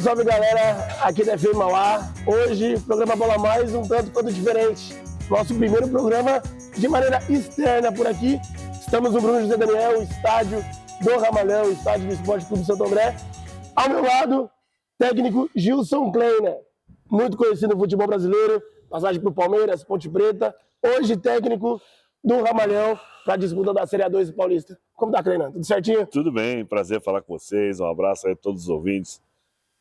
salve galera, aqui da FM Mauá. Hoje, programa Bola Mais, um tanto quanto diferente. Nosso primeiro programa de maneira externa por aqui. Estamos no Bruno José Daniel, estádio do Ramalhão, estádio do Esporte Clube Santo André. Ao meu lado, técnico Gilson Kleiner, muito conhecido no futebol brasileiro, passagem por Palmeiras, Ponte Preta, hoje técnico do Ramalhão para a disputa da Série A2 Paulista. Como tá, Kleiner? Tudo certinho? Tudo bem, prazer falar com vocês, um abraço aí a todos os ouvintes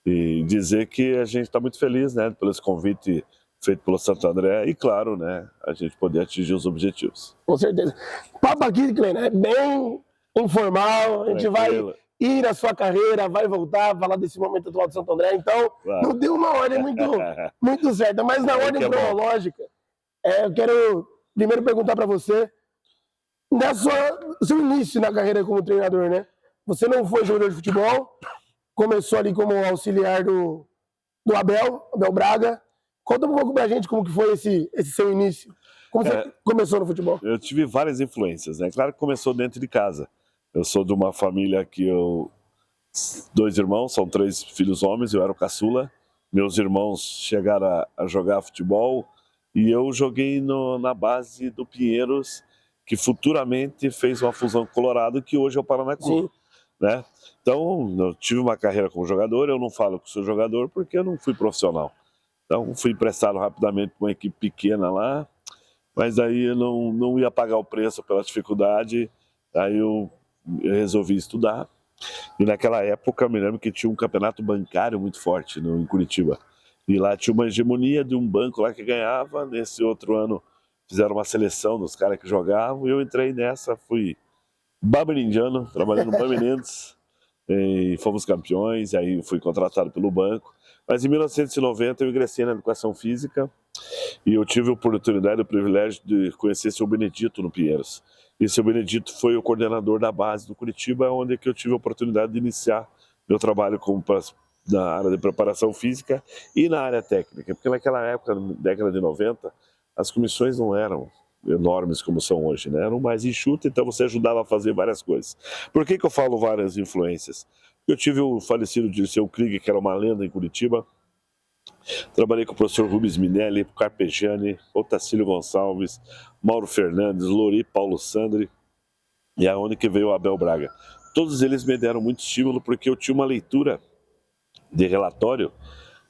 e dizer que a gente está muito feliz, né, pelo esse convite feito pelo Santo André e, claro, né, a gente poder atingir os objetivos. Com certeza. O papo aqui, Kleiner, é bem informal, a gente vai ir à sua carreira, vai voltar, falar desse momento atual do Santo André, então claro. Não deu uma ordem muito certa, mas na ordem cronológica, eu quero primeiro perguntar para você, seu início na carreira como treinador, né? Você não foi jogador de futebol, começou ali como auxiliar do Abel Braga. Conta um pouco pra gente como que foi esse seu início. Como você começou no futebol? Eu tive várias influências, né? Claro que começou dentro de casa. Eu sou de uma família que dois irmãos, são 3 filhos homens, eu era o caçula. Meus irmãos chegaram a jogar futebol e eu joguei na base do Pinheiros, que futuramente fez uma fusão com o Colorado, que hoje é o Paraná Clube, né? Então, eu tive uma carreira como jogador, eu não falo que sou jogador porque eu não fui profissional. Então, fui emprestado rapidamente para uma equipe pequena lá, mas aí eu não ia pagar o preço pela dificuldade, aí eu resolvi estudar. E naquela época, eu me lembro que tinha um campeonato bancário muito forte em Curitiba. E lá tinha uma hegemonia de um banco lá que ganhava, nesse outro ano fizeram uma seleção dos caras que jogavam, e eu entrei nessa, fui baberindiano, trabalhando no Bamirenses, e fomos campeões, e aí fui contratado pelo banco. Mas em 1990 eu ingressei na educação física, e eu tive a oportunidade e o privilégio de conhecer seu Benedito no Pinheiros. E seu Benedito foi o coordenador da base do Curitiba, onde eu tive a oportunidade de iniciar meu trabalho na área de preparação física e na área técnica, porque naquela época, na década de 90, as comissões não eram enormes como são hoje, né? Eram mais enxutas, então você ajudava a fazer várias coisas. Por que eu falo várias influências? Eu tive o falecido Dirceu Krieg, que era uma lenda em Curitiba. Trabalhei com o professor Rubens Minelli, Carpegiani, Otacílio Gonçalves, Mauro Fernandes, Lori Paulo Sandri, e aonde que veio o Abel Braga. Todos eles me deram muito estímulo porque eu tinha uma leitura de relatório.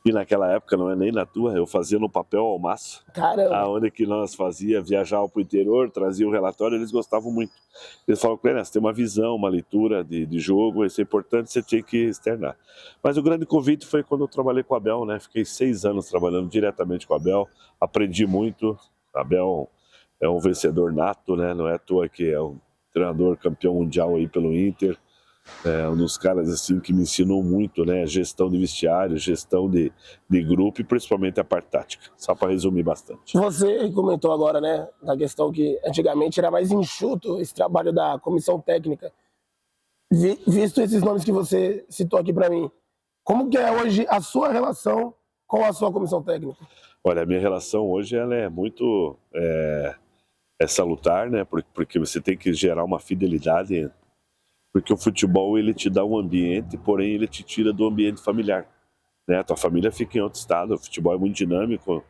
E naquela época, não é nem na tua, eu fazia no papel almaço. Caramba! Aonde que nós viajava para o interior, trazia o relatório, eles gostavam muito. Eles falavam, Kleiner, você tem uma visão, uma leitura de jogo, isso é importante, você tinha que externar. Mas o grande convite foi quando eu trabalhei com o Abel, né? Fiquei 6 anos trabalhando diretamente com o Abel, aprendi muito. Abel é um vencedor nato, né? Não é à toa que é um treinador campeão mundial aí pelo Inter. É um dos caras assim que me ensinou muito, né? Gestão de vestiário, gestão de grupo e principalmente a parte tática. Só para resumir bastante. Você comentou agora, né, da questão que antigamente era mais enxuto esse trabalho da comissão técnica. Visto esses nomes que você citou aqui para mim, como que é hoje a sua relação com a sua comissão técnica? Olha, a minha relação hoje ela é muito salutar, né? Porque você tem que gerar uma fidelidade. Porque o futebol, ele te dá um ambiente, porém ele te tira do ambiente familiar, né? A tua família fica em outro estado, o futebol é muito dinâmico.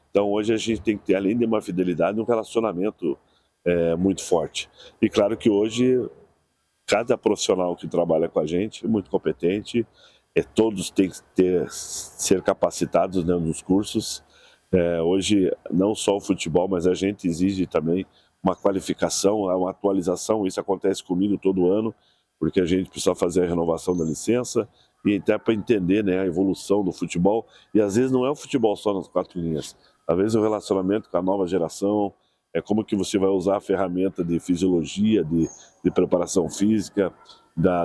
Então hoje a gente tem que ter, além de uma fidelidade, um relacionamento muito forte. E claro que hoje, cada profissional que trabalha com a gente é muito competente, todos têm que ser capacitados, né, nos cursos. Hoje, não só o futebol, mas a gente exige também uma qualificação, uma atualização, isso acontece comigo todo ano, porque a gente precisa fazer a renovação da licença e até para entender, né, a evolução do futebol. E às vezes não é o futebol só nas 4 linhas, às vezes o relacionamento com a nova geração, como que você vai usar a ferramenta de fisiologia, de preparação física,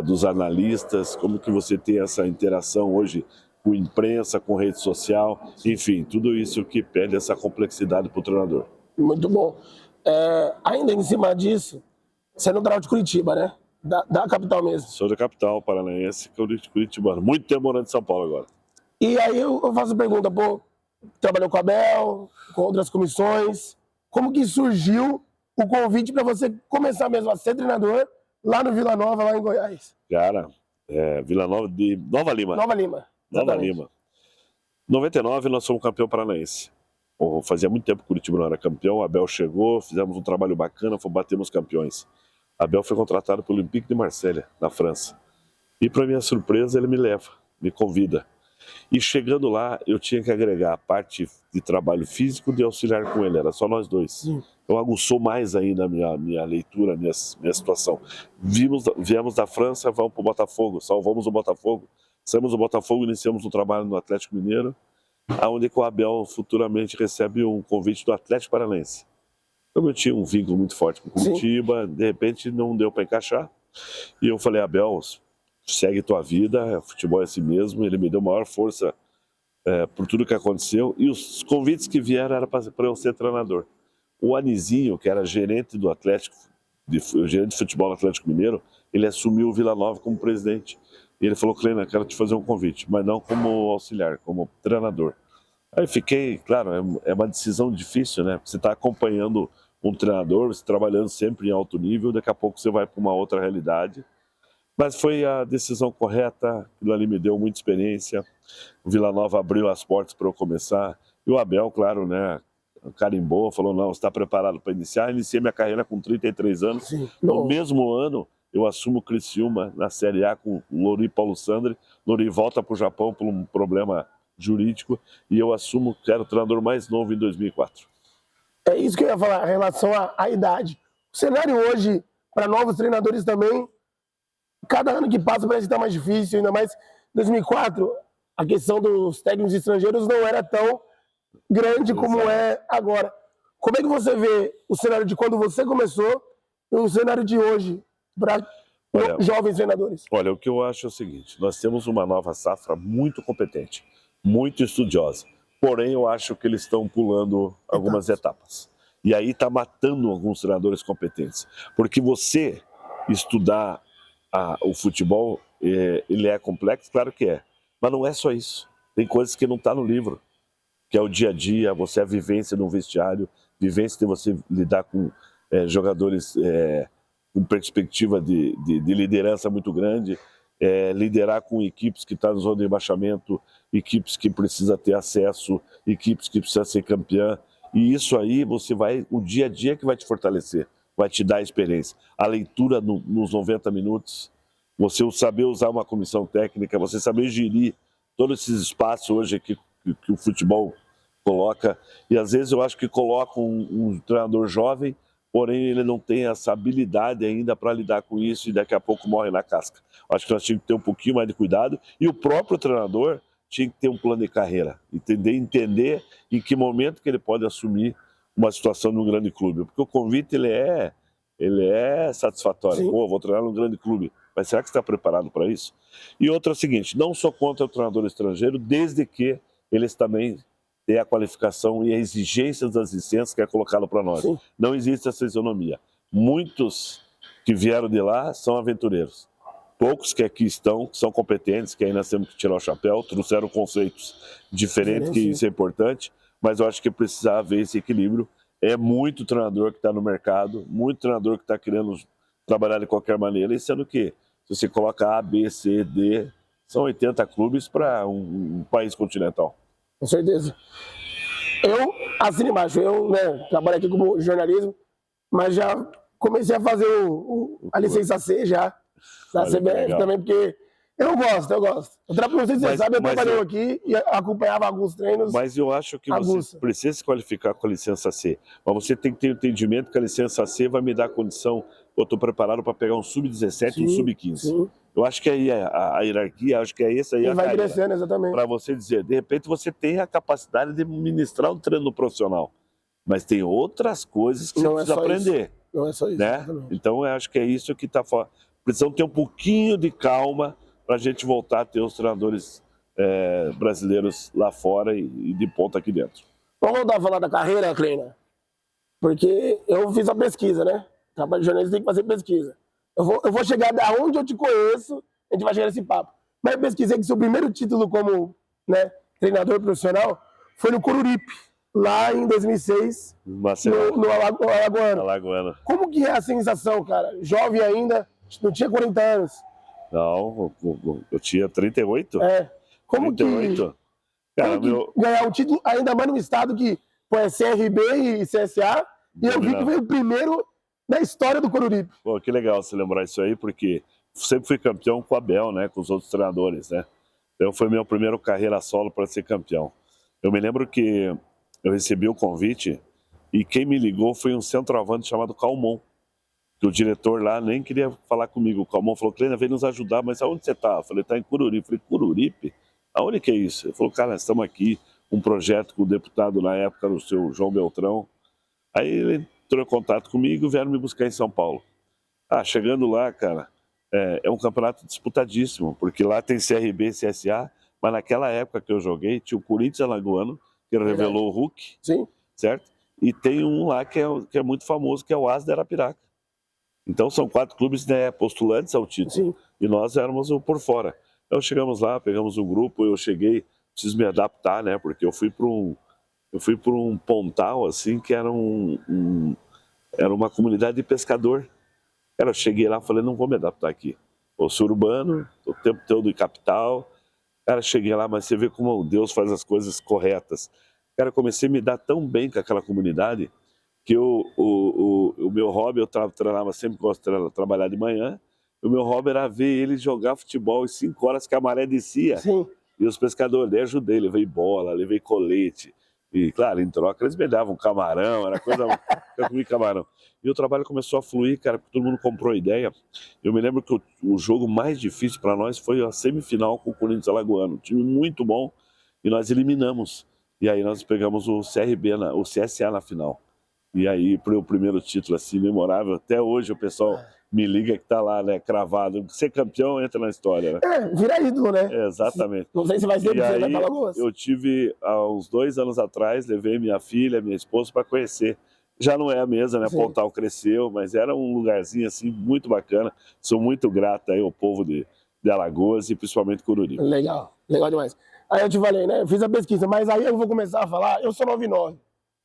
dos analistas, como que você tem essa interação hoje com imprensa, com rede social, enfim, tudo isso que pede essa complexidade para o treinador. Muito bom. Ainda em cima disso, você é natural de Curitiba, né? Da capital mesmo. Sou da capital paranaense, curitibano. Muito tempo morando em São Paulo agora. E aí eu faço a pergunta, trabalhou com a Abel, com outras comissões, como que surgiu o convite para você começar mesmo a ser treinador lá no Vila Nova, lá em Goiás? Cara, Vila Nova de Nova Lima. Nova Lima. Nova Lima. Em 99 nós fomos campeão paranaense. Fazia muito tempo que o Curitiba não era campeão, o Abel chegou, fizemos um trabalho bacana, batemos campeões. Abel foi contratado pelo Olympique de Marselha, na França. E para minha surpresa ele me leva, me convida. E chegando lá, eu tinha que agregar a parte de trabalho físico de auxiliar com ele, era só nós dois. Então aguçou mais ainda a minha leitura, a minha situação. Viemos da França, vamos para o Botafogo, salvamos o Botafogo. Saímos do Botafogo, iniciamos um trabalho no Atlético Mineiro, onde o Abel futuramente recebe um convite do Atlético Paranaense. Então eu tinha um vínculo muito forte com o Curitiba, de repente não deu para encaixar. E eu falei, Abel, segue tua vida, futebol é assim mesmo. Ele me deu maior força por tudo que aconteceu. E os convites que vieram era para eu ser treinador. O Anizinho, que era gerente do Atlético, gerente de futebol do Atlético Mineiro, ele assumiu o Vila Nova como presidente. E ele falou, Kleina, quero te fazer um convite, mas não como auxiliar, como treinador. Aí fiquei, claro, é uma decisão difícil, né? Você está acompanhando um treinador, você trabalhando sempre em alto nível, daqui a pouco você vai para uma outra realidade. Mas foi a decisão correta, aquilo ali me deu muita experiência. O Vila Nova abriu as portas para eu começar. E o Abel, claro, né, carimbou, falou, não, você está preparado para iniciar? Iniciei minha carreira com 33 anos. No mesmo ano, eu assumo o Criciúma na Série A com o Lori Paulo Sandri. Lori volta para o Japão por um problema jurídico e eu assumo que era o treinador mais novo em 2004. É isso que eu ia falar, em relação à idade. O cenário hoje, para novos treinadores também, cada ano que passa parece que está mais difícil, ainda mais em 2004, a questão dos técnicos estrangeiros não era tão grande como é agora. Como é que você vê o cenário de quando você começou e o cenário de hoje para jovens treinadores? Olha, o que eu acho é o seguinte, nós temos uma nova safra muito competente, muito estudiosa, porém eu acho que eles estão pulando algumas etapas. E aí está matando alguns treinadores competentes, porque você estudar o futebol, ele é complexo, claro que é, mas não é só isso. Tem coisas que não está no livro, que é o dia a dia, você a vivência no vestiário, vivência de você lidar com jogadores com perspectiva de liderança muito grande, liderar com equipes que estão na zona de rebaixamento, equipes que precisam ter acesso, equipes que precisam ser campeã. E isso aí o dia a dia que vai te fortalecer, vai te dar experiência. A leitura nos 90 minutos, você saber usar uma comissão técnica, você saber gerir todos esses espaços hoje que o futebol coloca. E às vezes eu acho que coloca um treinador jovem, porém ele não tem essa habilidade ainda para lidar com isso e daqui a pouco morre na casca. Acho que nós tínhamos que ter um pouquinho mais de cuidado e o próprio treinador tinha que ter um plano de carreira, entender em que momento que ele pode assumir uma situação num grande clube, porque o convite ele é satisfatório. Pô, vou treinar num grande clube, mas será que você está preparado para isso? E outra é o seguinte, não sou contra o treinador estrangeiro, desde que eles também têm a qualificação e a exigência das licenças que é colocado para nós. Não existe essa isonomia. Muitos que vieram de lá são aventureiros. Poucos que aqui estão, que são competentes, que aí nós temos que tirar o chapéu, trouxeram conceitos diferentes, que isso é importante, mas eu acho que precisa haver esse equilíbrio. É muito treinador que está no mercado, muito treinador que está querendo trabalhar de qualquer maneira, e sendo que, se você coloca A, B, C, D, são 80 clubes para um país continental. Com certeza. Eu assino embaixo, eu trabalho aqui como jornalismo, mas já comecei a fazer a licença C já, da CBF também, porque eu gosto. Não sei se você sabe, eu trabalhei aqui e acompanhava alguns treinos. Mas eu acho que você precisa se qualificar com a licença C. Mas você tem que ter o entendimento que a licença C vai me dar condição, eu estou preparado para pegar um sub-17 e um sub-15. Eu acho que aí a hierarquia, acho que é essa aí a vai crescendo, exatamente. Para você dizer, de repente você tem a capacidade de ministrar um treino profissional, mas tem outras coisas que você precisa aprender. Não é só isso, né? Então eu acho que é isso que está fora. Precisamos ter um pouquinho de calma para a gente voltar a ter os treinadores brasileiros lá fora e de ponta aqui dentro. Vamos voltar a falar da carreira, Kleina? Porque eu fiz a pesquisa, né? Trabalho de jornalista tem que fazer pesquisa. Eu vou chegar da onde eu te conheço, a gente vai chegar nesse papo. Mas eu pesquisei que seu primeiro título como treinador profissional foi no Coruripe, lá em 2006, no Alagoano. Como que é a sensação, cara? Jovem ainda, não tinha 40 anos. Não, eu tinha 38. Como 38. Cara, ganhar um título, ainda mais num estado que é CRB e CSA, e eu vi que foi o primeiro da história do Coruripe. Pô, que legal você lembrar isso aí, porque sempre fui campeão com o Abel, né, com os outros treinadores, né. Então foi minha primeira carreira solo para ser campeão. Eu me lembro que eu recebi o convite e quem me ligou foi um centroavante chamado Calmon, que o diretor lá nem queria falar comigo. O Calmon falou: Kleina, vem nos ajudar, mas aonde você tá? Eu falei: tá em Coruripe. Eu falei: Coruripe? Aonde que é isso? Ele falou: cara, nós estamos aqui, um projeto com o deputado na época, o seu João Beltrão. Aí ele entrou em contato comigo e vieram me buscar em São Paulo. Chegando lá, cara, é um campeonato disputadíssimo, porque lá tem CRB e CSA, mas naquela época que eu joguei, tinha o Corinthians Alagoano, que revelou o Hulk, sim, certo? E tem um lá que é muito famoso, que é o Asa de Arapiraca. Então são 4 clubes, né, postulantes ao título, sim, e nós éramos o por fora. Então chegamos lá, pegamos um grupo, eu cheguei, preciso me adaptar, né, porque eu fui para um pontal, assim, que era era uma comunidade de pescador. Cara, eu cheguei lá e falei: não vou me adaptar aqui. Eu sou urbano, o tempo todo em capital. Cara, cheguei lá, mas você vê como Deus faz as coisas corretas. Cara, eu comecei a me dar tão bem com aquela comunidade que o meu hobby, eu treinava sempre, gosto de trabalhar de manhã, o meu hobby era ver eles jogar futebol às 5 horas que a maré descia. sim. E os pescadores, daí ajudei, levei bola, levei colete. E, claro, em troca, eles me davam camarão, era coisa... eu comi camarão. E o trabalho começou a fluir, cara, porque todo mundo comprou ideia. Eu me lembro que o jogo mais difícil para nós foi a semifinal com o Corinthians Alagoano. Um time muito bom, e nós eliminamos. E aí nós pegamos o CRB, o CSA na final. E aí, para o primeiro título, assim, memorável, até hoje o pessoal me liga que tá lá, né, cravado. Ser campeão entra na história, né? Vira ídolo, né? Exatamente. Não sei se vai ser E aí, para Alagoas. eu tive, há uns 2 anos atrás, levei minha filha, minha esposa para conhecer. Já não é a mesma, né? Sim. Pontal cresceu, mas era um lugarzinho, assim, muito bacana. Sou muito grato aí ao povo de Alagoas e principalmente Coruripe. Legal, legal demais. Aí eu te falei, né? Eu fiz a pesquisa, mas aí eu vou começar a falar. Eu sou 99.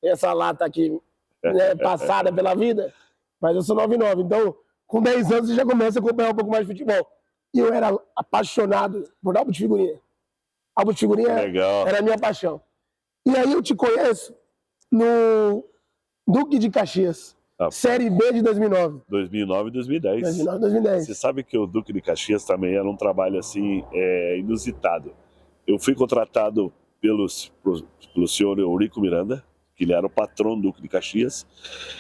Essa lata aqui, né, passada pela vida, mas eu sou 99. Então, com 10 anos, você já começa a acompanhar um pouco mais de futebol. E eu era apaixonado por álbum de figurinha. Álbum de figurinha era a minha paixão. E aí eu te conheço no Duque de Caxias, Série B de 2009. 2009 e 2010. 2009 e 2010. Você sabe que o Duque de Caxias também era um trabalho assim, inusitado. Eu fui contratado pelo senhor Eurico Miranda, que ele era o patrão do Duque de Caxias,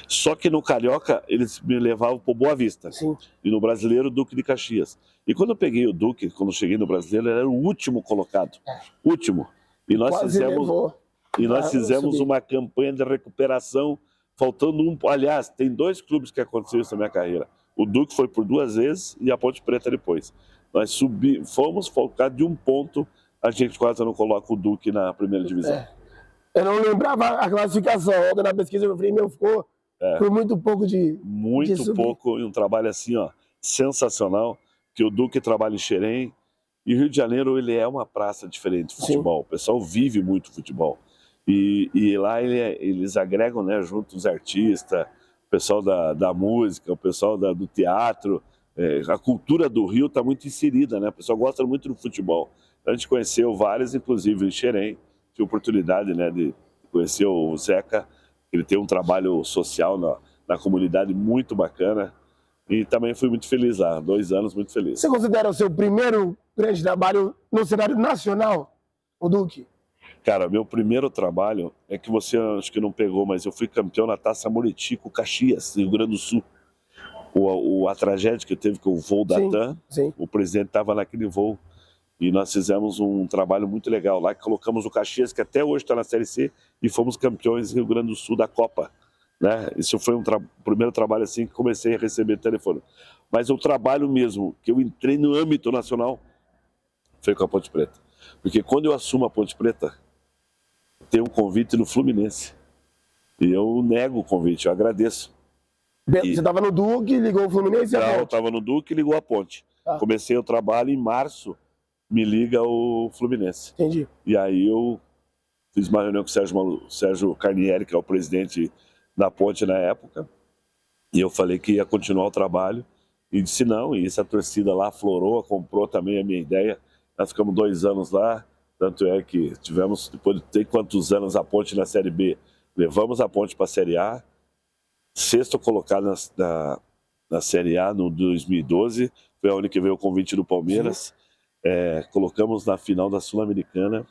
só que no Carioca eles me levavam para o Boa Vista. Sim. E no Brasileiro, Duque de Caxias. E quando eu peguei o Duque, quando eu cheguei no Brasileiro, ele era o último colocado. Último. E nós fizemos uma campanha de recuperação, faltando um... Aliás, tem 2 clubes que aconteceu isso na minha carreira. O Duque foi por 2 vezes e a Ponte Preta depois. Nós fomos focados de um ponto, a gente quase não coloca o Duque na primeira divisão. Eu não lembrava a classificação. Ontem na pesquisa eu falei, ficou por muito pouco de pouco, e um trabalho assim, ó, sensacional, que o Duque trabalha em Xerém, e o Rio de Janeiro, ele é uma praça diferente de futebol. Sim. O pessoal vive muito futebol. E lá eles agregam, né, junto os artistas, o pessoal da música, o pessoal do teatro. A cultura do Rio está muito inserida, né? O pessoal gosta muito do futebol. A gente conheceu vários, inclusive em Xerém. Tive oportunidade, né, de conhecer o Zeca. Ele tem um trabalho social na comunidade muito bacana. E também fui muito feliz lá, 2 anos muito feliz. Você considera o seu primeiro grande trabalho no cenário nacional, o Duque? Cara, meu primeiro trabalho é que você acho que não pegou, mas eu fui campeão na Taça Moriti com Caxias, Rio Grande do Sul. A tragédia que teve com o voo da TAM, o presidente estava naquele voo. E nós fizemos um trabalho muito legal lá, que colocamos o Caxias, que até hoje está na Série C, e fomos campeões do Rio Grande do Sul da Copa. Né? Isso foi um primeiro trabalho assim que comecei a receber telefone. Mas o trabalho mesmo, que eu entrei no âmbito nacional, foi com a Ponte Preta. Porque quando eu assumo a Ponte Preta, tem um convite no Fluminense. E eu nego o convite, eu agradeço. Você estava no Duque, ligou o Fluminense e a Ponte? Não, eu estava no Duque e ligou a Ponte. Comecei o trabalho em março, me liga o Fluminense. Entendi. E aí eu fiz uma reunião com o Sérgio Carnieri, que é o presidente da Ponte na época, e eu falei que ia continuar o trabalho, e disse não, e essa torcida lá aflorou, comprou também a minha ideia. Nós ficamos 2 anos lá, Tanto é que tivemos, depois de ter quantos anos a Ponte na Série B, levamos a Ponte para a Série A, sexto colocado na Série A no 2012, foi a única que veio o convite do Palmeiras. Colocamos na final da Sul-Americana,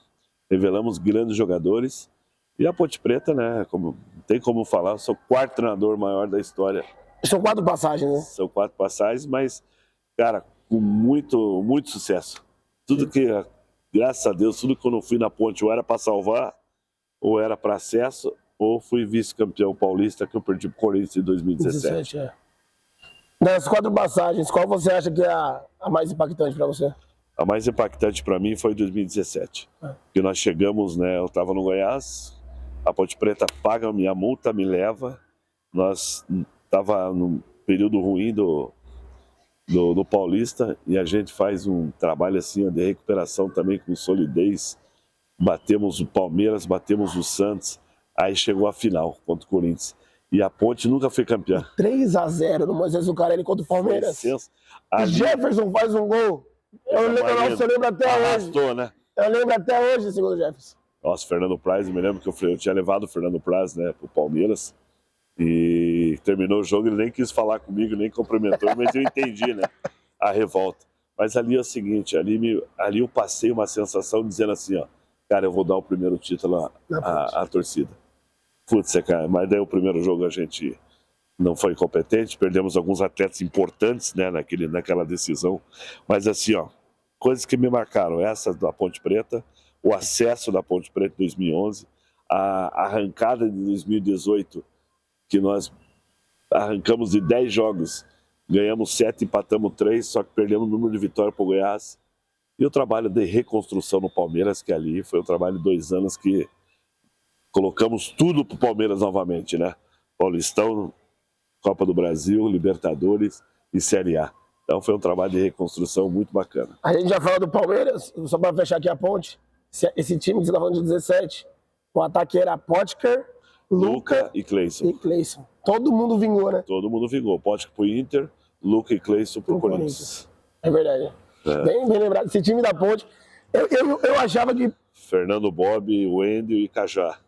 revelamos grandes jogadores. E a Ponte Preta, né, não tem como falar, sou o quarto treinador maior da história. São 4 passagens, né? São 4 passagens, mas, cara, com muito, muito sucesso. Tudo que, graças a Deus, tudo que eu não fui na Ponte ou era para salvar, ou era para acesso, ou fui vice-campeão paulista que eu perdi pro Corinthians em 2017. Das 4 passagens, qual você acha que é a mais impactante para você? A mais impactante para mim foi 2017. Que nós chegamos, né? Eu estava no Goiás, a Ponte Preta paga a minha multa, me leva. Nós estava num período ruim do Paulista e a gente faz um trabalho assim de recuperação também com solidez. Batemos o Palmeiras, batemos o Santos. Aí chegou a final contra o Corinthians. E a Ponte nunca foi campeã. 3-0 no Moisés Zucarelli contra o Palmeiras. Ali, Jefferson faz um gol. Eu lembro até arrastou, hoje. Né? Eu lembro até hoje esse gol do Jefferson. Nossa, Fernando Praz, eu me lembro que eu tinha levado o Fernando Praz, né, pro Palmeiras. E terminou o jogo, ele nem quis falar comigo, nem cumprimentou, mas eu entendi, né, a revolta. Mas ali é o seguinte, ali eu passei uma sensação dizendo assim, ó, cara, eu vou dar o primeiro título à torcida. Putz, cara, mas daí o primeiro jogo a gente não foi competente, perdemos alguns atletas importantes, né, naquela decisão. Mas assim, ó, coisas que me marcaram, essa da Ponte Preta, o acesso da Ponte Preta em 2011, a arrancada de 2018, que nós arrancamos de 10 jogos, ganhamos 7, empatamos 3, só que perdemos o número de vitórias para o Goiás. E o trabalho de reconstrução no Palmeiras, que ali foi um trabalho de 2 anos que colocamos tudo para o Palmeiras novamente, né? Paulistão, Copa do Brasil, Libertadores e Série A. Então foi um trabalho de reconstrução muito bacana. A gente já falou do Palmeiras, só para fechar aqui a ponte, esse time que você está falando de 17, o ataque era Potker, Luca e Cleison. Todo mundo vingou, né? Todo mundo vingou. Potker pro Inter, Luca e Cleison pro Corinthians. É verdade. Bem lembrado. Esse time da ponte, eu achava que... Fernando Bob, Wendel e Cajá.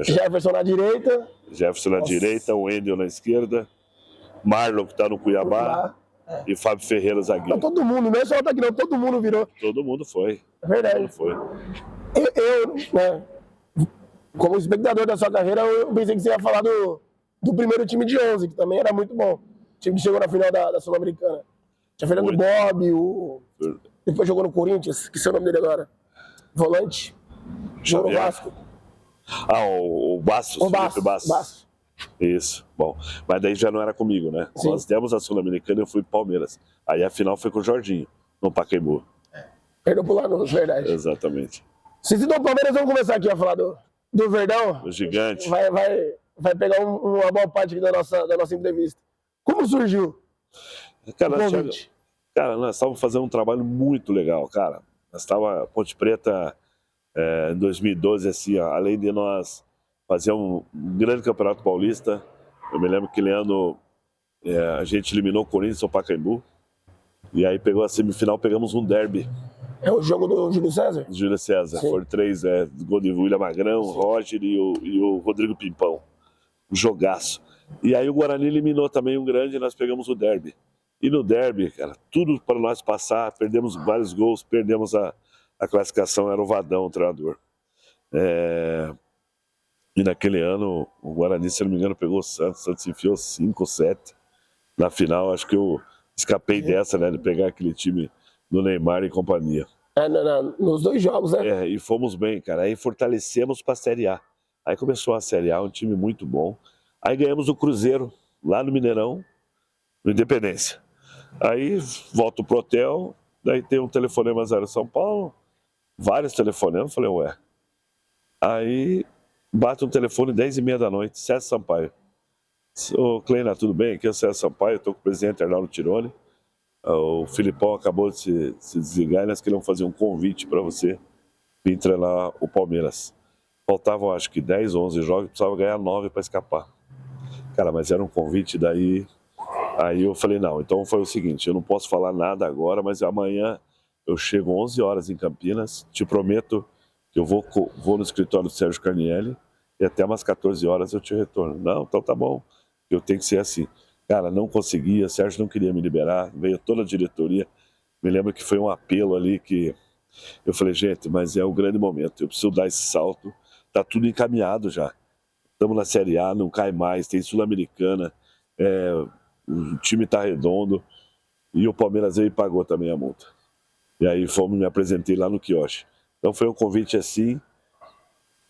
Jefferson na direita. Jefferson na direita, Wendel na esquerda. Marlon, que tá no Cuiabá. E Fábio Ferreira, zagueiro. Não, todo mundo, não é só o ataque não, todo mundo virou. Todo mundo foi. É verdade. Todo mundo foi. Eu, né, como espectador da sua carreira, eu pensei que você ia falar do primeiro time de 11, que também era muito bom. O time que chegou na final da Sul-Americana. Tinha Fernando Bob, depois jogou no Corinthians, que é o nome dele agora. Volante. Jogou no Vasco. O Bastos, Felipe Bastos. Isso, bom. Mas daí já não era comigo, né? Sim. Nós demos a Sul-Americana e eu fui pro Palmeiras. Aí a final foi com o Jorginho, no Pacaembu. Perdeu pro Lanús, verdade. Exatamente. Se citou o Palmeiras, vamos começar aqui a falar do Verdão. O gigante. Vai pegar uma boa parte aqui da nossa entrevista. Como surgiu? Cara, nós estávamos fazendo um trabalho muito legal, cara. Nós estávamos, Ponte Preta, em 2012, assim, ó, além de nós fazer um grande campeonato paulista, eu me lembro que Leandro, a gente eliminou o Corinthians no Pacaembu, e aí pegou a semifinal, pegamos um derby. É o jogo do Júlio César? Júlio César, foram 3, gol de William Magrão, Roger e o Rodrigo Pimpão. Um jogaço. E aí o Guarani eliminou também um grande e nós pegamos o derby. E no derby, cara, tudo para nós passar, perdemos vários gols, perdemos a classificação, era o Vadão, o treinador. E naquele ano, o Guarani, se não me engano, pegou o Santos enfiou 5 ou 7. Na final, acho que eu escapei dessa, né, de pegar aquele time do Neymar e companhia. Nos 2 jogos, né? E fomos bem, cara. Aí fortalecemos para a Série A. Aí começou a Série A, um time muito bom. Aí ganhamos o Cruzeiro, lá no Mineirão, no Independência. Aí volto pro hotel, daí tem um telefonema 0 São Paulo, vários telefonemas, falei, ué. Aí bate um telefone 10h30 da noite, César Sampaio. Ô, Kleina, tudo bem? Aqui é o César Sampaio, estou com o presidente Arnaldo Tironi. O Filipão acabou de se desligar e nós queríamos fazer um convite para você vir treinar o Palmeiras. Faltavam, acho que 10 ou 11 jogos, precisava ganhar 9 para escapar. Cara, mas era um convite daí. Aí eu falei, não, então foi o seguinte, eu não posso falar nada agora, mas amanhã eu chego 11 horas em Campinas, te prometo que eu vou no escritório do Sérgio Carnielli e até umas 14 horas eu te retorno. Não, então tá bom, eu tenho que ser assim. Cara, não conseguia, o Sérgio não queria me liberar, veio toda a diretoria. Me lembro que foi um apelo ali que eu falei, gente, mas é o grande momento, eu preciso dar esse salto, tá tudo encaminhado já. Estamos na Série A, não cai mais, tem Sul-Americana, o time tá redondo, e o Palmeiras veio e pagou também a multa. E aí me apresentei lá no quiosque. Então foi um convite assim.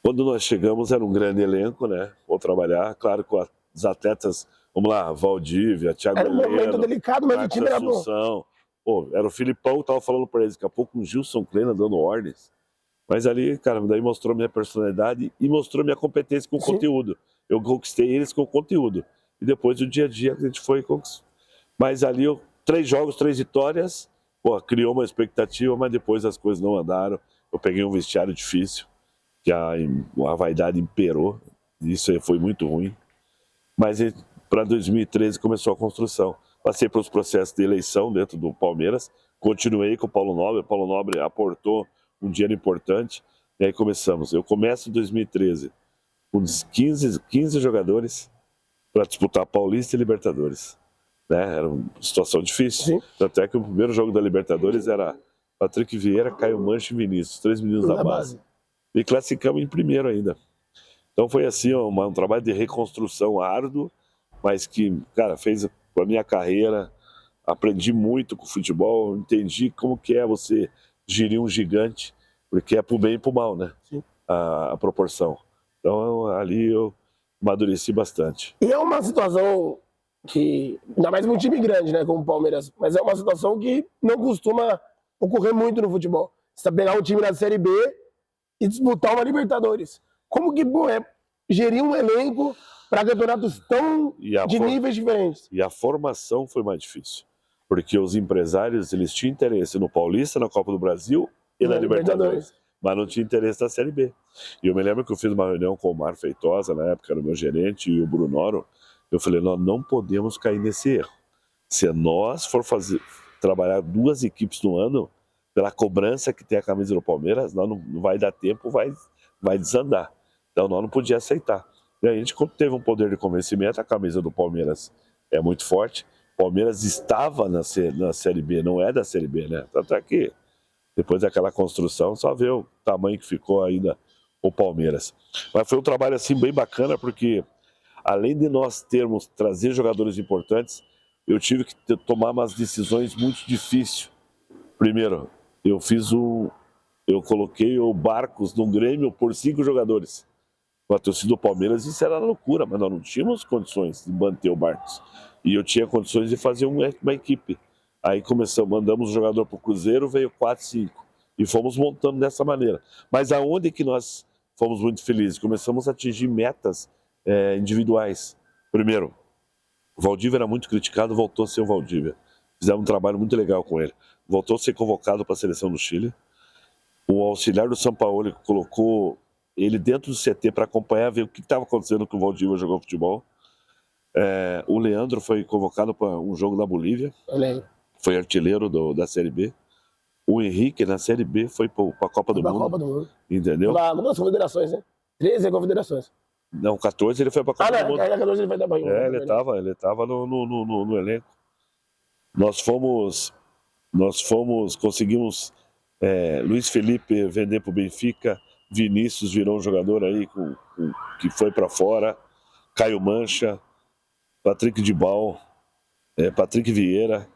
Quando nós chegamos era um grande elenco, né? Vou trabalhar, claro, com os atletas, vamos lá, Valdívia, Thiago Era um Heleno, momento delicado, mas o Marcos time era bom. Assunção. Pô, era o Filipão, tava falando pra eles, daqui a pouco o Gilson Kleina dando ordens. Mas ali, cara, daí mostrou minha personalidade e mostrou minha competência com o conteúdo. Eu conquistei eles com o conteúdo. E depois, o dia a dia, a gente foi conquistando. Mas ali, 3 jogos, 3 vitórias, pô, criou uma expectativa, mas depois as coisas não andaram. Eu peguei um vestiário difícil, que a vaidade imperou. Isso aí foi muito ruim. Mas para 2013 começou a construção. Passei pelos processos de eleição dentro do Palmeiras, continuei com o Paulo Nobre. O Paulo Nobre aportou um dinheiro importante, e aí começamos. Eu começo em 2013 com uns 15 jogadores para disputar Paulista e Libertadores. Né? Era uma situação difícil. Sim. Tanto é que o primeiro jogo da Libertadores era Patrick Vieira, Caio Mancha e Vinícius, 3 meninos da base. E classificamos em primeiro ainda. Então foi assim, um trabalho de reconstrução árduo, mas que, cara, fez a minha carreira. Aprendi muito com o futebol, entendi como que é você gerir um gigante, porque é pro bem e pro mal, né? Sim. A proporção. Então ali eu amadureci bastante. E é uma situação que, ainda mais um time grande, né, como o Palmeiras, mas é uma situação que não costuma ocorrer muito no futebol. Você pegar um time da Série B e disputar uma Libertadores. Como que é gerir um elenco para campeonatos tão de níveis diferentes? E a formação foi mais difícil, porque os empresários, eles tinham interesse no Paulista, na Copa do Brasil e na Libertadores, mas não tinha interesse na Série B. E eu me lembro que eu fiz uma reunião com o Mar Feitosa, na época era o meu gerente, e o Brunoro. Eu falei, nós não podemos cair nesse erro. Se nós for trabalhar 2 equipes no ano, pela cobrança que tem a camisa do Palmeiras, nós não vai dar tempo, vai desandar. Então nós não podíamos aceitar. E aí a gente teve um poder de convencimento, a camisa do Palmeiras é muito forte. O Palmeiras estava na Série B, não é da Série B, né? Tanto é que depois daquela construção, só vê o tamanho que ficou ainda o Palmeiras. Mas foi um trabalho assim bem bacana, porque além de nós trazer jogadores importantes, eu tive que tomar umas decisões muito difíceis. Primeiro, eu coloquei o Barcos no Grêmio por 5 jogadores. Com a torcida do Palmeiras, isso era loucura, mas nós não tínhamos condições de manter o Barcos. E eu tinha condições de fazer uma equipe. Aí mandamos o jogador para o Cruzeiro, veio 4, 5. E fomos montando dessa maneira. Mas aonde que nós fomos muito felizes? Começamos a atingir metas individuais. Primeiro, o Valdívia era muito criticado, voltou a ser o Valdívia. Fizemos um trabalho muito legal com ele. Voltou a ser convocado para a seleção do Chile. O auxiliar do Sampaoli colocou ele dentro do CT para acompanhar, ver o que estava acontecendo com o Valdívia jogando futebol. O Leandro foi convocado para um jogo da Bolívia. Foi artilheiro da Série B. O Henrique, na Série B, foi para a Copa do Mundo. Copa do Mundo. Entendeu? Numa das confederações, né? 13 confederações. Não, 14 ele foi para a Copa do Mundo. 14 ele vai dar banho. Ele estava no elenco. Nós conseguimos Luiz Felipe vender para o Benfica, Vinícius virou um jogador aí que foi para fora, Caio Mancha, Patrick Dibal, Patrick Vieira.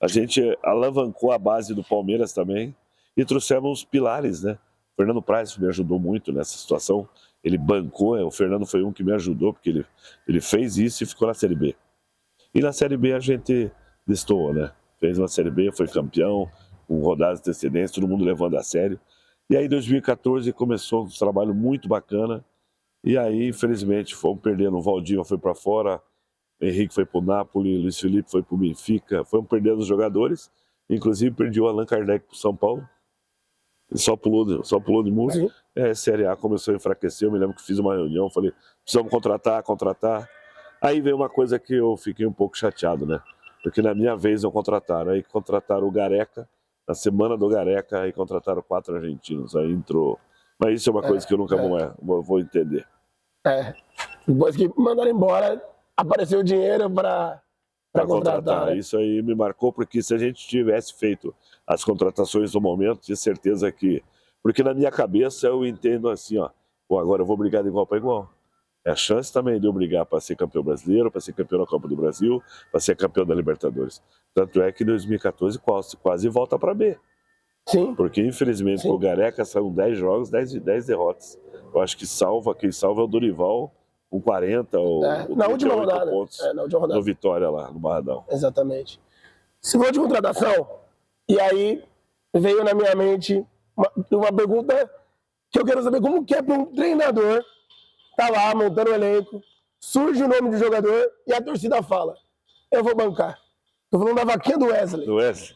A gente alavancou a base do Palmeiras também e trouxemos pilares, né? O Fernando Praz me ajudou muito nessa situação. Ele bancou, o Fernando foi um que me ajudou, porque ele fez isso e ficou na Série B. E na Série B a gente destoou, né? Fez uma Série B, foi campeão, com rodadas de antecedência, todo mundo levando a sério. E aí em 2014 começou um trabalho muito bacana. E aí, infelizmente, fomos perdendo. O Valdívia foi para fora, Henrique foi para o Napoli, Luiz Felipe foi para o Benfica. Fomos perdendo os jogadores. Inclusive, perdi o Allan Kardec para o São Paulo. Ele só pulou de música. A Série A começou a enfraquecer. Eu me lembro que fiz uma reunião, falei, precisamos contratar. Aí veio uma coisa que eu fiquei um pouco chateado, né? Porque na minha vez não contrataram. Aí contrataram o Gareca, na semana do Gareca, aí contrataram 4 argentinos, aí entrou. Mas isso é uma coisa que eu nunca vou entender. Depois que mandaram embora, apareceu o dinheiro para contratar. Né? Isso aí me marcou, porque se a gente tivesse feito as contratações no momento, tinha certeza que... Porque na minha cabeça eu entendo assim, ó, agora eu vou brigar de igual para igual. É a chance também de eu brigar para ser campeão brasileiro, para ser campeão da Copa do Brasil, para ser campeão da Libertadores. Tanto é que em 2014 quase volta para B. Sim. Porque infelizmente com o Gareca são 10 jogos, 10 derrotas. Eu acho que quem salva é o Dorival com 40 ou na última rodada. Pontos no Vitória lá, no Barradão. Exatamente. Se for de contratação, e aí veio na minha mente uma pergunta que eu quero saber como que é para um treinador tá lá montando o elenco, surge o nome do jogador e a torcida fala, eu vou bancar. Tô falando da vaquinha do Wesley. Do Wesley.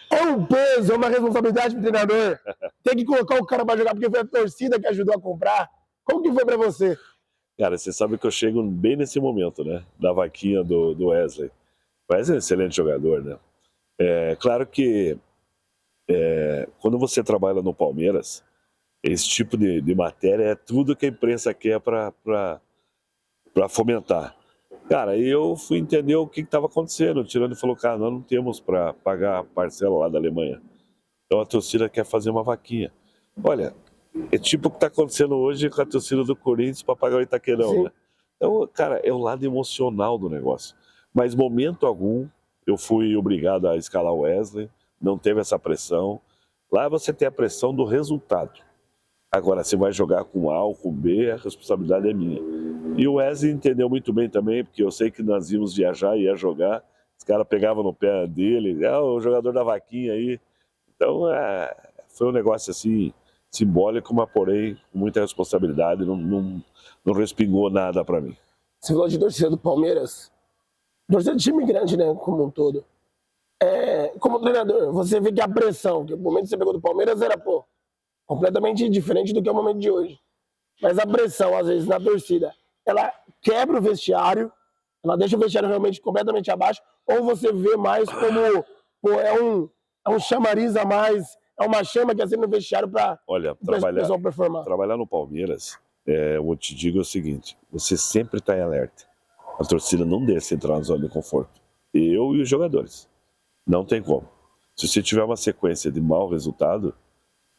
É um peso, é uma responsabilidade pro treinador. Tem que colocar o cara para jogar porque foi a torcida que ajudou a comprar. Como que foi para você? Cara, você sabe que eu chego bem nesse momento, né? Da vaquinha do Wesley. O Wesley é um excelente jogador, né? Claro que quando você trabalha no Palmeiras, esse tipo de matéria é tudo que a imprensa quer para fomentar. Cara, aí eu fui entender o que estava acontecendo. O Tirone falou, cara, nós não temos para pagar a parcela lá da Alemanha. Então a torcida quer fazer uma vaquinha. Olha, é tipo o que está acontecendo hoje com a torcida do Corinthians para pagar o Itaquerão, né? Então, cara, é o lado emocional do negócio. Mas momento algum eu fui obrigado a escalar o Wesley, não teve essa pressão. Lá você tem a pressão do resultado. Agora, se vai jogar com A ou com B, a responsabilidade é minha. E o Wesley entendeu muito bem também, porque eu sei que nós íamos viajar e ia jogar. Os caras pegavam no pé dele, o jogador da vaquinha aí. Então, foi um negócio assim, simbólico, mas porém, com muita responsabilidade, não respingou nada para mim. Você falou de torcida do Palmeiras, torcida de time grande, né, como um todo. Como treinador, você vê que a pressão, que o momento que você pegou do Palmeiras era, completamente diferente do que é o momento de hoje. Mas a pressão, às vezes, na torcida, ela quebra o vestiário, ela deixa o vestiário realmente completamente abaixo, ou você vê mais como, é um chamariz a mais, é uma chama que acende no vestiário para o pessoal performar. Trabalhar no Palmeiras, eu te digo o seguinte, você sempre está em alerta. A torcida não deixa entrar na zona de conforto. Eu e os jogadores. Não tem como. Se você tiver uma sequência de mau resultado,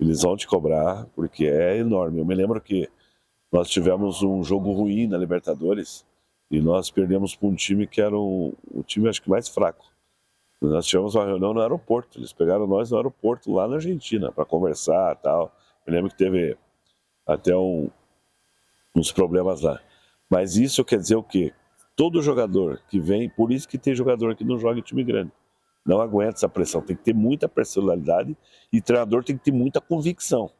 eles vão te cobrar, porque é enorme. Eu me lembro que nós tivemos um jogo ruim na Libertadores e nós perdemos para um time que era o time, acho que mais fraco. Nós tivemos uma reunião no aeroporto. Eles pegaram nós no aeroporto lá na Argentina para conversar e tal. Me lembro que teve até uns problemas lá. Mas isso quer dizer o quê? Todo jogador que vem, por isso que tem jogador que não joga em time grande. Não aguenta essa pressão, tem que ter muita personalidade e o treinador tem que ter muita convicção.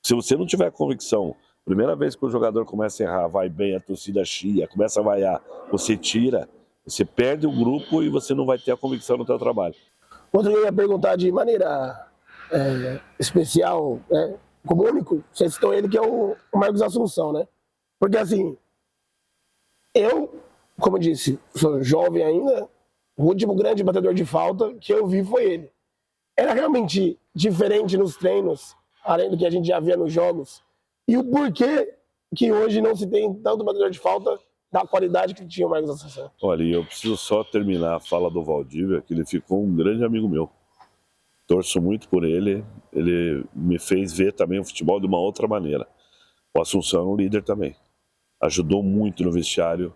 Se você não tiver convicção, primeira vez que o jogador começa a errar, vai bem, a torcida chia, começa a vaiar, você tira, você perde o grupo e você não vai ter a convicção no seu trabalho. Outro que eu ia perguntar de maneira especial, como único, você citou ele, que é o Marcos Assunção, né? Porque assim, eu, como eu disse, sou jovem ainda, o último grande batedor de falta que eu vi foi ele. Era realmente diferente nos treinos, além do que a gente já via nos jogos. E o porquê que hoje não se tem tanto batedor de falta da qualidade que tinha o Marcos Assunção? Olha, eu preciso só terminar a fala do Valdívia, que ele ficou um grande amigo meu. Torço muito por ele, ele me fez ver também o futebol de uma outra maneira. O Assunção é um líder também. Ajudou muito no vestiário.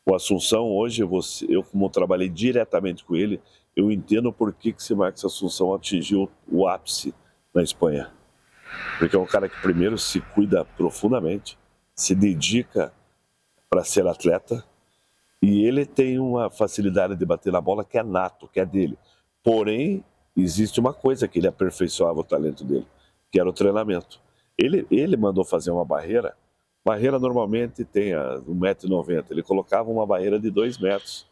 O Assunção, hoje, eu como trabalhei diretamente com ele, eu entendo por que esse Marcos Assunção atingiu o ápice na Espanha. Porque é um cara que primeiro se cuida profundamente, se dedica para ser atleta, e ele tem uma facilidade de bater na bola que é nato, que é dele. Porém, existe uma coisa que ele aperfeiçoava o talento dele, que era o treinamento. Ele mandou fazer uma barreira. Barreira normalmente tem 1,90 m, ele colocava uma barreira de 2 metros.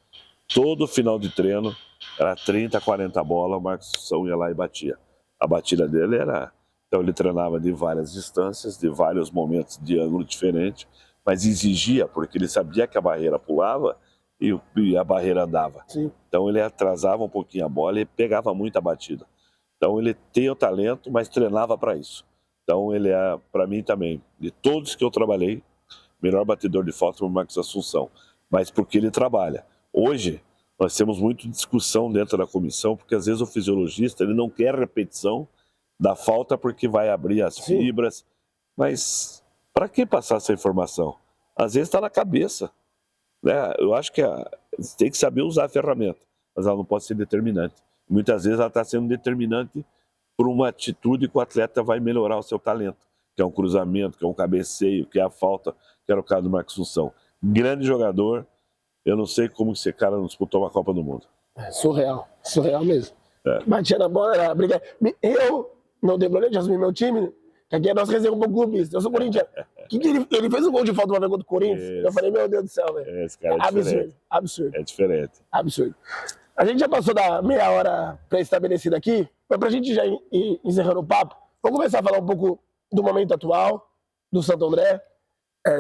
Todo final de treino, era 30, 40 bolas, o Marcos Assunção ia lá e batia. A batida dele era... Então ele treinava de várias distâncias, de vários momentos de ângulo diferente, mas exigia, porque ele sabia que a barreira pulava e a barreira andava. Sim. Então ele atrasava um pouquinho a bola e pegava muita batida. Então ele tem o talento, mas treinava para isso. Então ele é, para mim também, de todos que eu trabalhei, melhor batedor de falta foi o Marcos Assunção, mas porque ele trabalha. Hoje, nós temos muita discussão dentro da comissão, porque às vezes o fisiologista ele não quer repetição da falta porque vai abrir as fibras. Mas para que passar essa informação? Às vezes está na cabeça. Né? Eu acho que tem que saber usar a ferramenta, mas ela não pode ser determinante. Muitas vezes ela está sendo determinante por uma atitude que o atleta vai melhorar o seu talento, que é um cruzamento, que é um cabeceio, que é a falta, que era o caso do Marcos Assunção. Grande jogador, eu não sei como esse cara não disputou uma Copa do Mundo. Surreal mesmo. Batia na bola, era briga. Eu não dei problema de assumir meu time, que aqui é nosso reserva pro clubista. Eu sou corintiano. Ele fez um gol de falta uma vez contra o Corinthians. Eu falei, meu Deus do céu, velho. Esse cara é diferente. Absurdo. É diferente. Absurdo. A gente já passou da meia hora pré-estabelecida aqui, mas pra gente já ir encerrando o papo, vamos começar a falar um pouco do momento atual, do Santo André.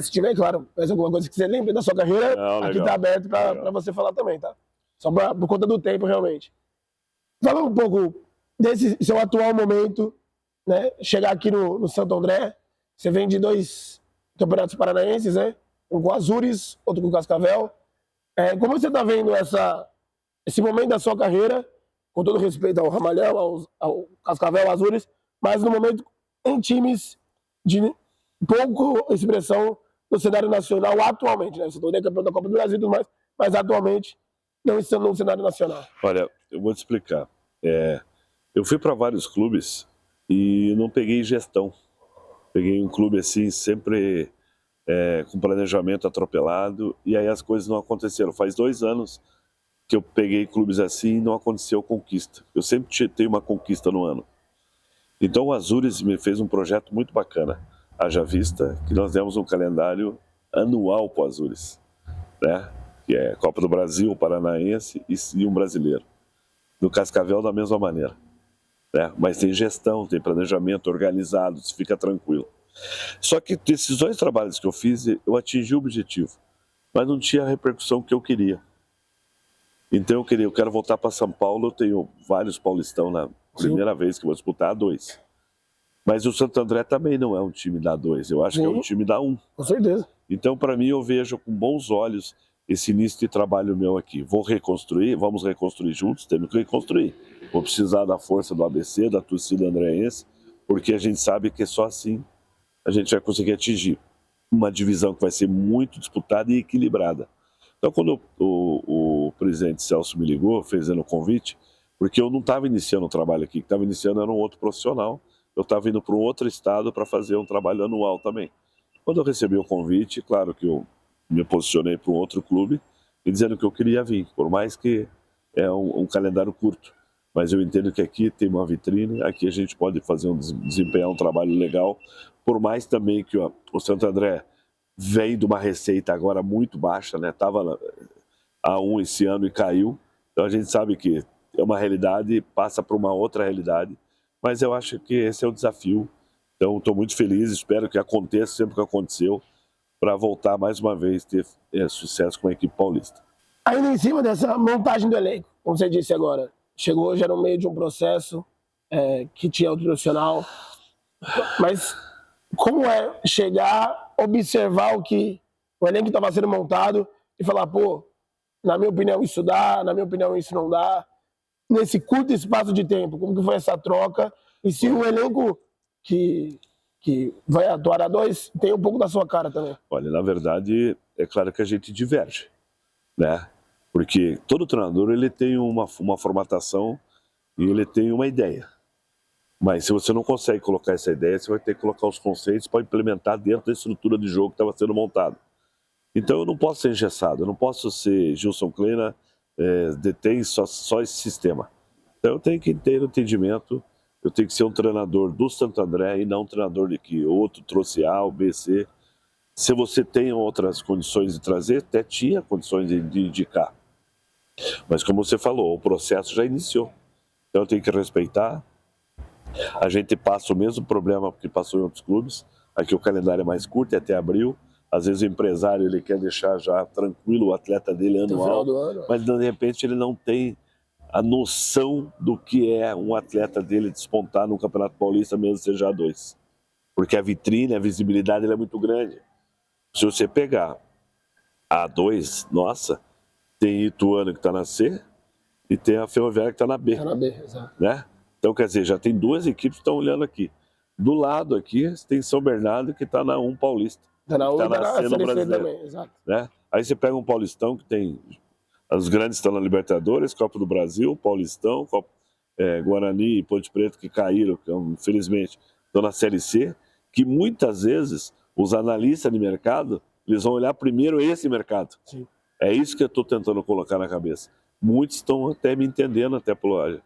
Se tiver, claro, mais alguma coisa que você lembre da sua carreira, aqui tá aberto pra você falar também, tá? Só por conta do tempo, realmente. Fala um pouco desse seu atual momento, né? Chegar aqui no Santo André, você vem de 2 campeonatos paranaenses, né? Um com o Azures, outro com o Cascavel. Como você tá vendo esse momento da sua carreira, com todo respeito ao Ramalhão, ao Cascavel, ao Azures, mas no momento em times de pouco expressão no cenário nacional atualmente, né? Você é campeão da Copa do Brasil e tudo mais, mas atualmente não estando no cenário nacional. Olha, eu vou te explicar. Eu fui para vários clubes e não peguei gestão. Peguei um clube assim, sempre com planejamento atropelado, e aí as coisas não aconteceram. Faz 2 anos que eu peguei clubes assim e não aconteceu conquista. Eu sempre tenho uma conquista no ano. Então o Azures me fez um projeto muito bacana. Haja vista que nós demos um calendário anual para o Azures, né? Que é Copa do Brasil, Paranaense e um brasileiro. No Cascavel da mesma maneira, né? Mas tem gestão, tem planejamento organizado, você fica tranquilo. Só que desses 2 trabalhos que eu fiz, eu atingi o objetivo, mas não tinha a repercussão que eu queria. Então eu quero voltar para São Paulo, eu tenho vários paulistão na primeira vez que eu vou disputar A2. Mas o Santo André também não é um time da A2, eu acho que é um time da A1. Com certeza. Então, para mim, eu vejo com bons olhos esse início de trabalho meu aqui. Vamos reconstruir juntos, temos que reconstruir. Vou precisar da força do ABC, da torcida andréense, porque a gente sabe que só assim a gente vai conseguir atingir uma divisão que vai ser muito disputada e equilibrada. Então, quando o presidente Celso me ligou, fazendo o convite, porque eu não estava iniciando um trabalho aqui, que estava iniciando era um outro profissional, eu estava indo para um outro estado para fazer um trabalho anual também. Quando eu recebi o convite, claro que eu me posicionei para um outro clube e dizendo que eu queria vir, por mais que é um calendário curto. Mas eu entendo que aqui tem uma vitrine, aqui a gente pode desempenhar um trabalho legal, por mais também que o Santo André vem de uma receita agora muito baixa, né? Estava a 1 esse ano e caiu. Então a gente sabe que é uma realidade, passa para uma outra realidade. Mas eu acho que esse é o desafio. Então estou muito feliz, espero que aconteça sempre que aconteceu, para voltar mais uma vez ter sucesso com a equipe paulista. Ainda em cima dessa montagem do elenco, como você disse agora, chegou já no meio de um processo que tinha outro profissional, mas como é chegar, observar o elenco estava sendo montado e falar, pô, na minha opinião isso dá, na minha opinião isso não dá, nesse curto espaço de tempo, como que foi essa troca, e se o elenco que vai atuar A2 tem um pouco da sua cara também? Olha, na verdade, é claro que a gente diverge, né? Porque todo treinador ele tem uma formatação e ele tem uma ideia. Mas se você não consegue colocar essa ideia, você vai ter que colocar os conceitos para implementar dentro da estrutura de jogo que estava sendo montada. Então eu não posso ser engessado, eu não posso ser Gilson Kleina, detém só esse sistema. Então eu tenho que ter entendimento, eu tenho que ser um treinador do Santo André e não um treinador de que outro trouxe A ou B, C. Se você tem outras condições de trazer, até tinha condições de indicar. Mas como você falou, o processo já iniciou. Então eu tenho que respeitar. A gente passa o mesmo problema que passou em outros clubes. Aqui o calendário é mais curto, é até abril. Às vezes o empresário ele quer deixar já tranquilo o atleta dele anual, mas de repente ele não tem a noção do que é um atleta dele despontar no Campeonato Paulista, mesmo seja A2. Porque a vitrine, a visibilidade ela é muito grande. Se você pegar a A2, nossa, tem Ituano que está na C e tem a Ferroviária que está na B. Está na B, exato. Né? Então, quer dizer, já tem duas equipes que estão olhando aqui. Do lado aqui, tem São Bernardo que está na 1 Paulista. Está na 1 tá e está na C no Série C Brasileiro, também, exato. né? Aí você pega um Paulistão que tem... Os grandes estão na Libertadores, Copa do Brasil, Paulistão, Guarani e Ponte Preta que caíram, que, infelizmente, estão na Série C, que muitas vezes os analistas de mercado, eles vão olhar primeiro esse mercado. Sim. É isso que eu estou tentando colocar na cabeça. Muitos estão até me entendendo, até pelo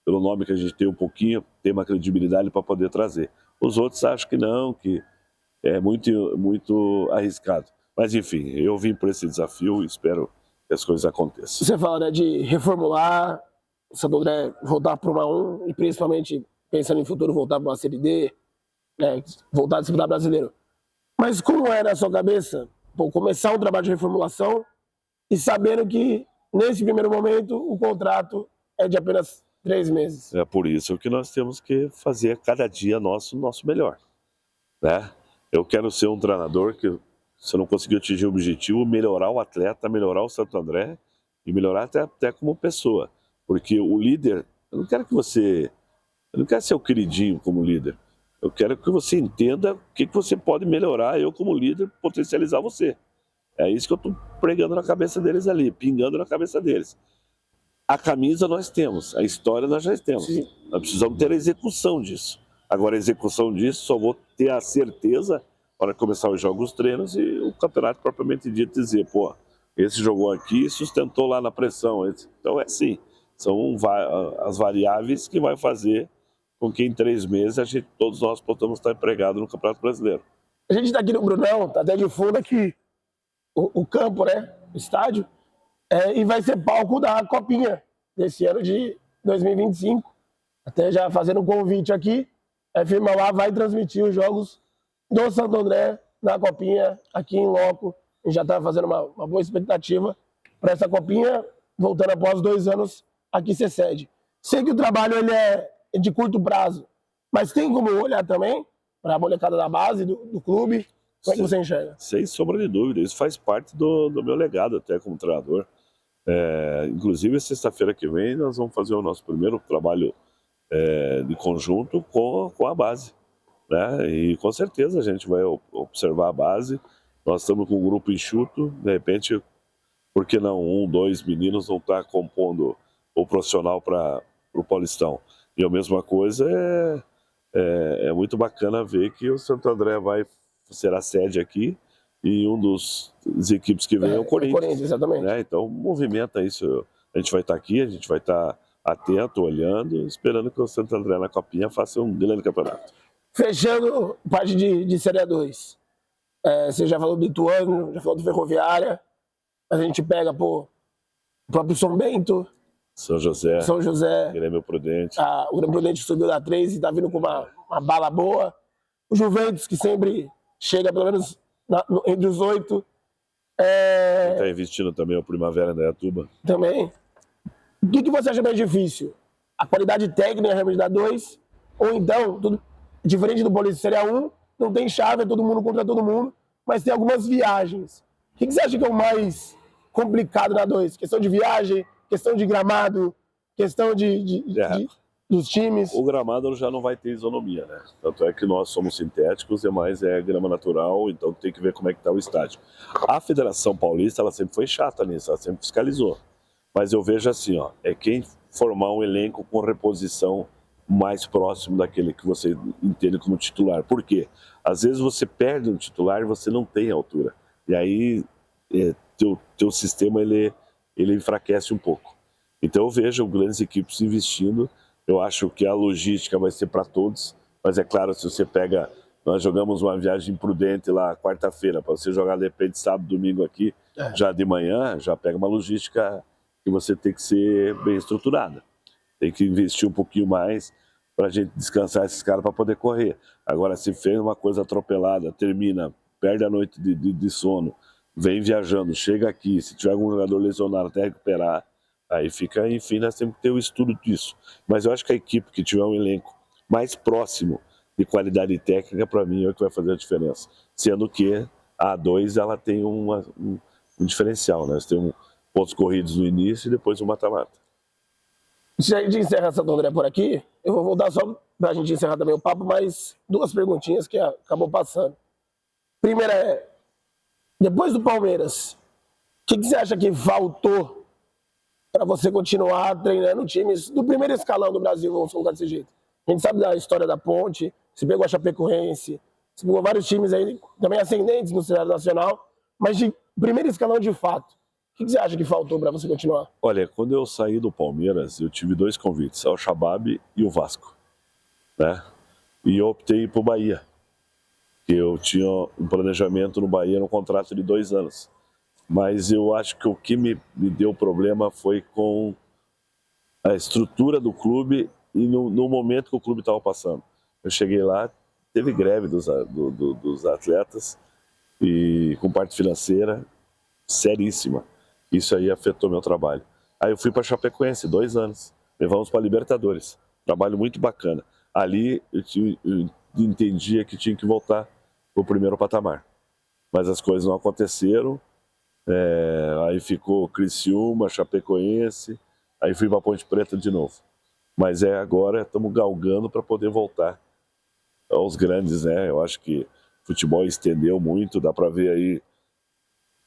nome que a gente tem um pouquinho, tem uma credibilidade para poder trazer. Os outros acham que não, que é muito, muito arriscado. Mas, enfim, eu vim por esse desafio e espero que as coisas aconteçam. Você fala, né, de reformular, o Santo André voltar para uma 1 e principalmente pensando em futuro voltar para uma Série D, né, voltar a disputar brasileiro. Mas como é na sua cabeça começar um trabalho de reformulação e sabendo que nesse primeiro momento o contrato é de apenas 3 meses? É por isso que nós temos que fazer cada dia nosso melhor, né? Eu quero ser um treinador que, se eu não conseguir atingir o objetivo, melhorar o atleta, melhorar o Santo André e melhorar até como pessoa. Porque o líder, eu não quero ser o queridinho como líder. Eu quero que você entenda o que você pode melhorar, eu como líder, potencializar você. É isso que eu estou pregando na cabeça deles ali, pingando na cabeça deles. A camisa nós temos, a história nós já temos. Sim. Nós precisamos ter a execução disso. Agora, a execução disso, só vou ter a certeza para começar os jogos, os treinos e o campeonato propriamente dito dizer, pô, esse jogou aqui e sustentou lá na pressão. Então é assim, são as variáveis que vai fazer com que em 3 meses todos nós possamos estar empregados no Campeonato Brasileiro. A gente está aqui no Brunão, está até de fundo aqui, o campo, né, o estádio, e vai ser palco da Copinha desse ano de 2025. Até já fazendo um convite aqui, a firma lá vai transmitir os jogos do Santo André na Copinha aqui em loco. A gente já está fazendo uma boa expectativa para essa Copinha, voltando após 2 anos aqui ser sede. Sei que o trabalho ele é de curto prazo, mas tem como olhar também para a molecada da base do clube? Como é que você enxerga? Sem sombra de dúvida, isso faz parte do meu legado até como treinador. Inclusive, sexta-feira que vem, nós vamos fazer o nosso primeiro trabalho de conjunto com a base, né? E com certeza a gente vai observar a base. Nós estamos com um grupo enxuto, de repente, por que não 1, 2 meninos não estar compondo o profissional para o Paulistão? E a mesma coisa é muito bacana ver que o Santo André será sede aqui e das equipes que vem é o Corinthians. Corinthians, exatamente. Né? Então, movimenta isso. A gente vai estar aqui, a gente vai estar atento, olhando, esperando que o Santo André na Copinha faça um grande campeonato. Fechando parte de Série A2. Você já falou do Ituano, já falou do Ferroviária. A gente pega, o próprio São Bento, São José, Grêmio Prudente. O Grêmio Prudente subiu da 3 e está vindo com uma bala boa. O Juventus, que sempre chega pelo menos entre os 8. Está investindo também o Primavera Indaiatuba. Também. O que você acha mais difícil? A qualidade técnica realmente da 2? Ou então, diferente do Paulista Série A1, não tem chave, é todo mundo contra todo mundo, mas tem algumas viagens. O que você acha que é o mais complicado na 2? Questão de viagem, questão de gramado, questão dos times? O gramado já não vai ter isonomia, né? Tanto é que nós somos sintéticos, mas é grama natural, então tem que ver como é que está o estádio. A Federação Paulista, ela sempre foi chata nisso, ela sempre fiscalizou. Mas eu vejo assim, quem formar um elenco com reposição mais próximo daquele que você entende como titular. Por quê? Às vezes você perde um titular e você não tem altura. E aí teu sistema ele enfraquece um pouco. Então eu vejo grandes equipes investindo. Eu acho que a logística vai ser para todos. Mas é claro, se você pega... Nós jogamos uma viagem prudente lá quarta-feira, para você jogar de repente sábado, domingo aqui, já de manhã, já pega uma logística que você tem que ser bem estruturada. Tem que investir um pouquinho mais para a gente descansar esses caras para poder correr. Agora, se fez uma coisa atropelada, termina, perde a noite de sono, vem viajando, chega aqui, se tiver algum jogador lesionado até recuperar, Aí fica, enfim, nós temos que ter o estudo disso. Mas eu acho que a equipe que tiver um elenco mais próximo de qualidade técnica, para mim, é o que vai fazer a diferença. Sendo que a A2 ela tem um diferencial, né? Nós temos pontos corridos no início e depois o mata-mata. Se a gente encerra Santo André por aqui, eu vou voltar só para a gente encerrar também o papo, mas 2 perguntinhas que acabou passando. Primeira é, depois do Palmeiras, o que você acha que faltou para você continuar treinando times do primeiro escalão do Brasil, vamos colocar desse jeito? A gente sabe da história da Ponte, você pegou a Chapecoense, você pegou vários times aí, também ascendentes no cenário nacional, mas de primeiro escalão de fato. O que você acha que faltou para você continuar? Olha, quando eu saí do Palmeiras, eu tive 2 convites, ao Shabab e o Vasco, né? E eu optei por Bahia, que eu tinha um planejamento no Bahia, no contrato de 2 anos. Mas eu acho que o que me deu problema foi com a estrutura do clube e no momento que o clube estava passando. Eu cheguei lá, teve greve dos atletas e com parte financeira seríssima. Isso aí afetou meu trabalho. Aí eu fui para Chapecoense, 2 anos. Levamos para Libertadores. Trabalho muito bacana. Ali eu entendia que tinha que voltar para o primeiro patamar. Mas as coisas não aconteceram. Aí ficou Criciúma, Chapecoense. Aí fui para Ponte Preta de novo. Mas agora estamos galgando para poder voltar aos grandes, né? Eu acho que o futebol estendeu muito. Dá para ver aí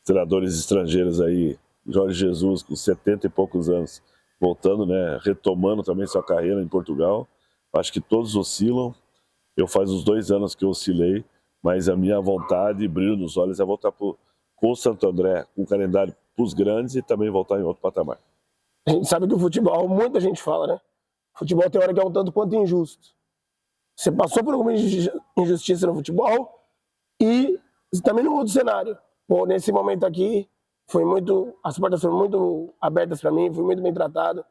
treinadores estrangeiros aí, Jorge Jesus com 70 e poucos anos, voltando, né, retomando também sua carreira em Portugal. Acho que todos oscilam. Eu faz uns 2 anos que eu oscilei, mas a minha vontade e brilho nos olhos é voltar com o Santo André, com o calendário para os grandes e também voltar em outro patamar. A gente sabe que o futebol, muita gente fala, né? O futebol tem hora que é um tanto quanto injusto. Você passou por alguma injustiça no futebol e também no outro cenário. Pô, nesse momento aqui, as portas foram muito abertas para mim, fui muito bem tratado.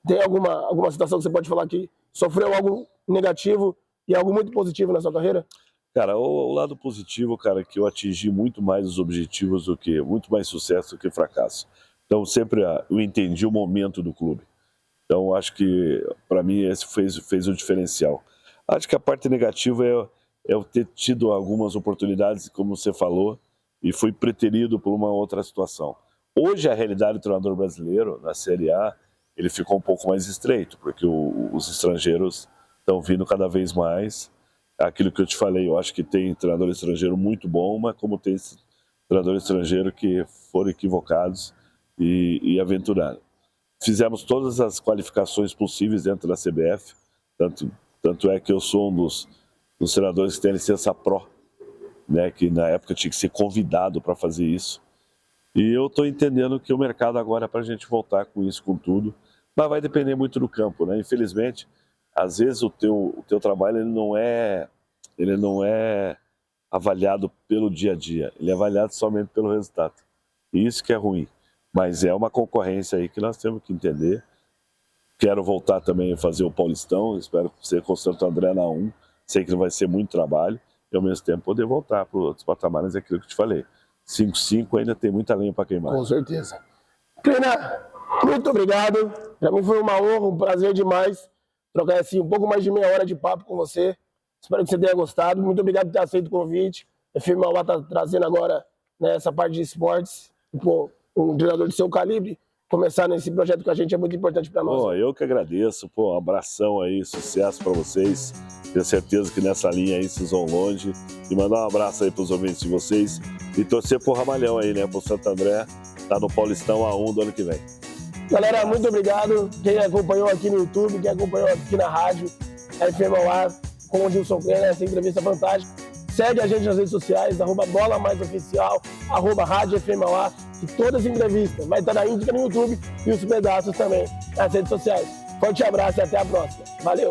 Tem alguma situação que você pode falar que sofreu algo negativo e algo muito positivo na sua carreira? Cara, o lado positivo, cara, é que eu atingi muito mais os objetivos muito mais sucesso do que fracasso. Então sempre eu entendi o momento do clube. Então acho que para mim esse fez o diferencial. Acho que a parte negativa é eu ter tido algumas oportunidades, como você falou, e fui preterido por uma outra situação. Hoje a realidade do treinador brasileiro na Série A, ele ficou um pouco mais estreito, porque os estrangeiros estão vindo cada vez mais. Aquilo que eu te falei, eu acho que tem treinador estrangeiro muito bom, mas como tem treinador estrangeiro que foram equivocados e aventuraram. Fizemos todas as qualificações possíveis dentro da CBF, tanto é que eu sou um dos treinadores que tem a licença Pro, né, que na época tinha que ser convidado para fazer isso. E eu estou entendendo que o mercado agora é para a gente voltar com isso, com tudo, mas vai depender muito do campo, né? Infelizmente, às vezes o teu trabalho ele não é avaliado pelo dia a dia, ele é avaliado somente pelo resultado. E isso que é ruim, mas é uma concorrência aí que nós temos que entender. Quero voltar também a fazer o Paulistão, espero ser com o Santo André na 1, sei que não vai ser muito trabalho, e ao mesmo tempo poder voltar para outros patamares, é aquilo que eu te falei. 5-5 ainda tem muita lenha para queimar. Com certeza. Kleina, muito obrigado. Para mim foi uma honra, um prazer demais trocar assim um pouco mais de meia hora de papo com você. Espero que você tenha gostado. Muito obrigado por ter aceito o convite. A FM Mauá está trazendo agora, né, essa parte de esportes. Pô, um treinador de seu calibre começar nesse projeto com a gente é muito importante para nós. Pô, eu que agradeço. Pô, um abração aí, sucesso para vocês. Tenho certeza que nessa linha aí vocês vão longe. E mandar um abraço aí para os ouvintes de vocês. E torcer pro Ramalhão aí, né? Pro Santo André. Tá no Paulistão A1 do ano que vem. Galera, muito obrigado. Quem acompanhou aqui no YouTube, quem acompanhou aqui na rádio, FM Mauá, com o Gilson Kleina, essa entrevista fantástica. Segue a gente nas redes sociais, @BolaMaisOficial, @Rádio FM Mauá, e todas as entrevistas. Vai estar na íntegra no YouTube e os pedaços também nas redes sociais. Forte abraço e até a próxima. Valeu!